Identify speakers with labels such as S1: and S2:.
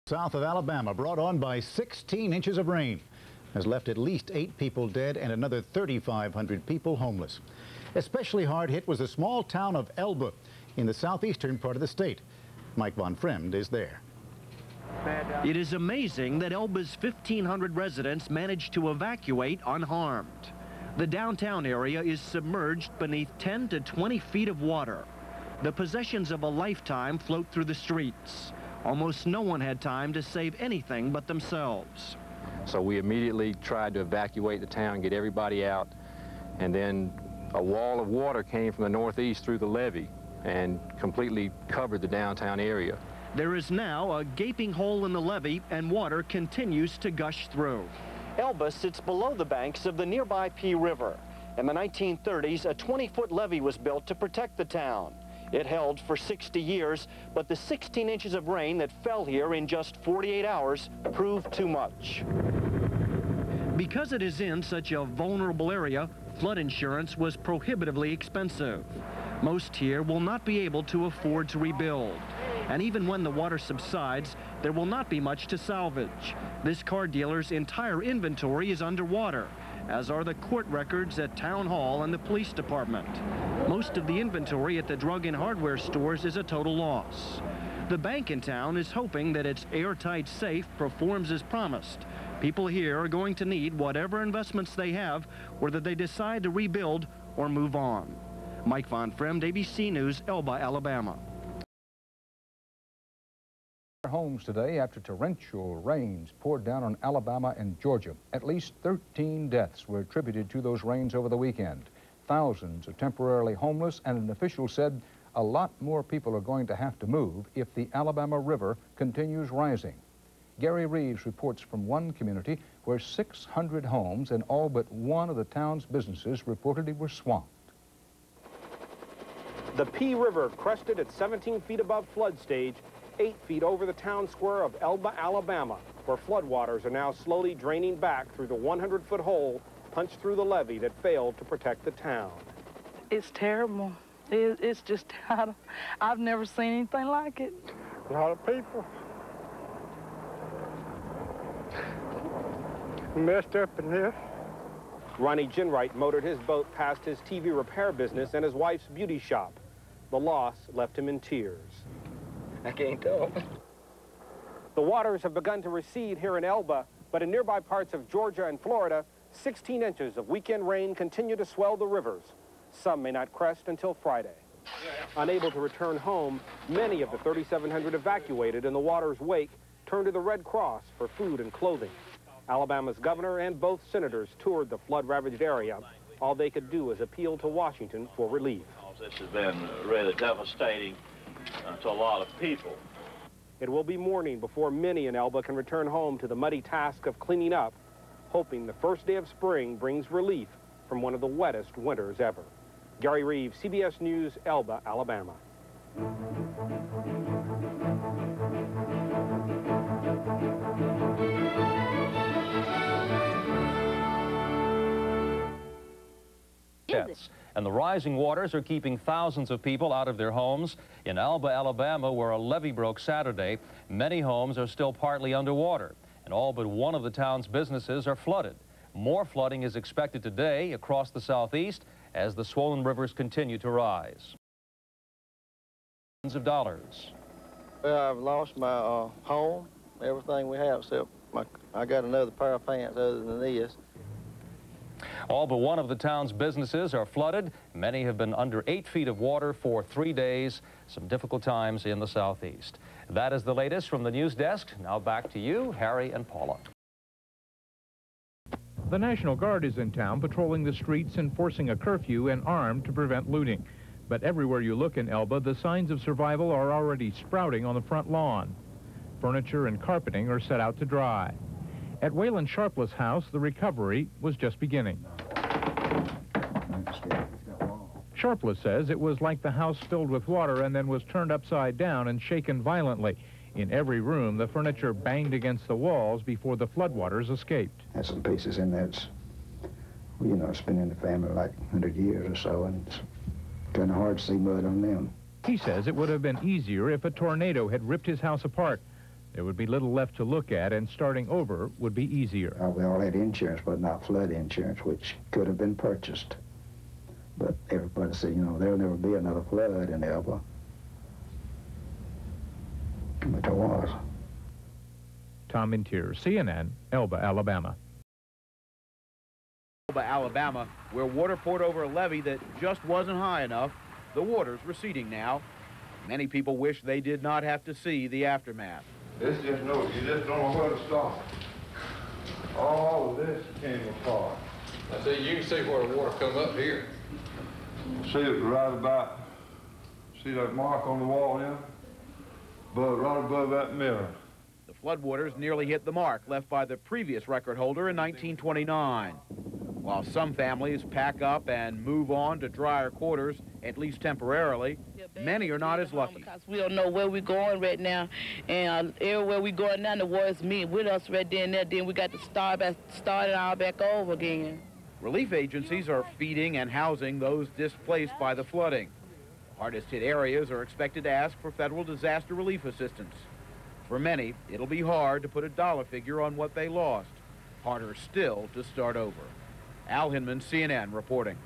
S1: South of Alabama, brought on by 16 inches of rain, has left at least 8 people dead and another 3,500 people homeless. Especially hard hit was the small town of Elba in the southeastern part of the state. Mike Von Fremd is there.
S2: It is amazing that Elba's 1,500 residents managed to evacuate unharmed. The downtown area is submerged beneath 10 to 20 feet of water. The possessions of a lifetime float through the streets. Almost no one had time to save anything but themselves.
S3: So we immediately tried to evacuate the town, get everybody out, and then a wall of water came from the northeast through the levee and completely covered the downtown area.
S2: There is now a gaping hole in the levee, and water continues to gush through. Elba sits below the banks of the nearby Pea River. In the 1930s, a 20-foot levee was built to protect the town. It held for 60 years, but the 16 inches of rain that fell here in just 48 hours proved too much. Because it is in such a vulnerable area, flood insurance was prohibitively expensive. Most here will not be able to afford to rebuild. And even when the water subsides, there will not be much to salvage. This car dealer's entire inventory is underwater, as are the court records at Town Hall and the police department. Most of the inventory at the drug and hardware stores is a total loss. The bank in town is hoping that its airtight safe performs as promised. People here are going to need whatever investments they have, whether they decide to rebuild or move on. Mike Von Fremd, ABC News, Elba, Alabama.
S4: Homes today after torrential rains poured down on Alabama and Georgia. At least 13 deaths were attributed to those rains over the weekend. Thousands are temporarily homeless, and an official said a lot more people are going to have to move if the Alabama River continues rising. Gary Reeves reports from one community where 600 homes and all but one of the town's businesses reportedly were swamped.
S5: The Pea River crested at 17 feet above flood stage, 8 feet over the town square of Elba, Alabama, where floodwaters are now slowly draining back through the 100-foot hole punched through the levee that failed to protect the town.
S6: It's terrible. It's just, I've never seen anything like it.
S7: A lot of people messed up in this.
S5: Ronnie Ginwright motored his boat past his TV repair business and his wife's beauty shop. The loss left him in tears.
S7: I can't talk.
S5: The waters have begun to recede here in Elba, but in nearby parts of Georgia and Florida, 16 inches of weekend rain continue to swell the rivers. Some may not crest until Friday. Unable to return home, many of the 3,700 evacuated in the water's wake turned to the Red Cross for food and clothing. Alabama's governor and both senators toured the flood-ravaged area. All they could do is appeal to Washington for relief.
S8: This has been really devastating to a lot of people.
S5: It will be morning before many in Elba can return home to the muddy task of cleaning up, hoping the first day of spring brings relief from one of the wettest winters ever. Gary Reeves, CBS News, Elba, Alabama.
S9: And the rising waters are keeping thousands of people out of their homes. In Elba, Alabama, where a levee broke Saturday, many homes are still partly underwater, and all but one of the town's businesses are flooded. More flooding is expected today across the southeast as the swollen rivers continue to rise. Millions of dollars.
S10: Well, I've lost my home, everything we have, except I got another pair of pants other than this.
S9: All but one of the town's businesses are flooded. Many have been under 8 feet of water for 3 days. Some difficult times in the southeast. That is the latest from the news desk. Now back to you, Harry and Paula.
S11: The National Guard is in town patrolling the streets, enforcing a curfew and armed to prevent looting. But everywhere you look in Elba, the signs of survival are already sprouting on the front lawn. Furniture and carpeting are set out to dry. At Waylon Sharpless' house, the recovery was just beginning. Sharpless says it was like the house filled with water and then was turned upside down and shaken violently. In every room, the furniture banged against the walls before the floodwaters escaped.
S12: There's some pieces in there that's, well, you know, it's been in the family like 100 years or so, and it's kind of hard to see mud on them.
S11: He says it would have been easier if a tornado had ripped his house apart. There would be little left to look at, and starting over would be easier.
S12: We all had insurance, but not flood insurance, which could have been purchased. But everybody said, you know, there'll never be another flood in Elba. But there was.
S11: Tom Intier, CNN, Elba, Alabama.
S13: Elba, Alabama, where water poured over a levee that just wasn't high enough. The water's receding now. Many people wish they did not have to see the aftermath.
S14: You just don't know where to start. All of this came apart.
S15: I see, you can see where the water come up here.
S14: See it right about, see that mark on the wall there? But right above that mirror.
S13: The floodwaters nearly hit the mark left by the previous record holder in 1929. While some families pack up and move on to drier quarters, at least temporarily, many are not as lucky.
S16: Because we don't know where we're going right now, and everywhere we're going now, the water's meeting with us right there and there. Then we got to start it all back over again.
S13: Relief agencies are feeding and housing those displaced by the flooding. Hardest hit areas are expected to ask for federal disaster relief assistance. For many, it'll be hard to put a dollar figure on what they lost. Harder still to start over. Al Hinman, CNN, reporting.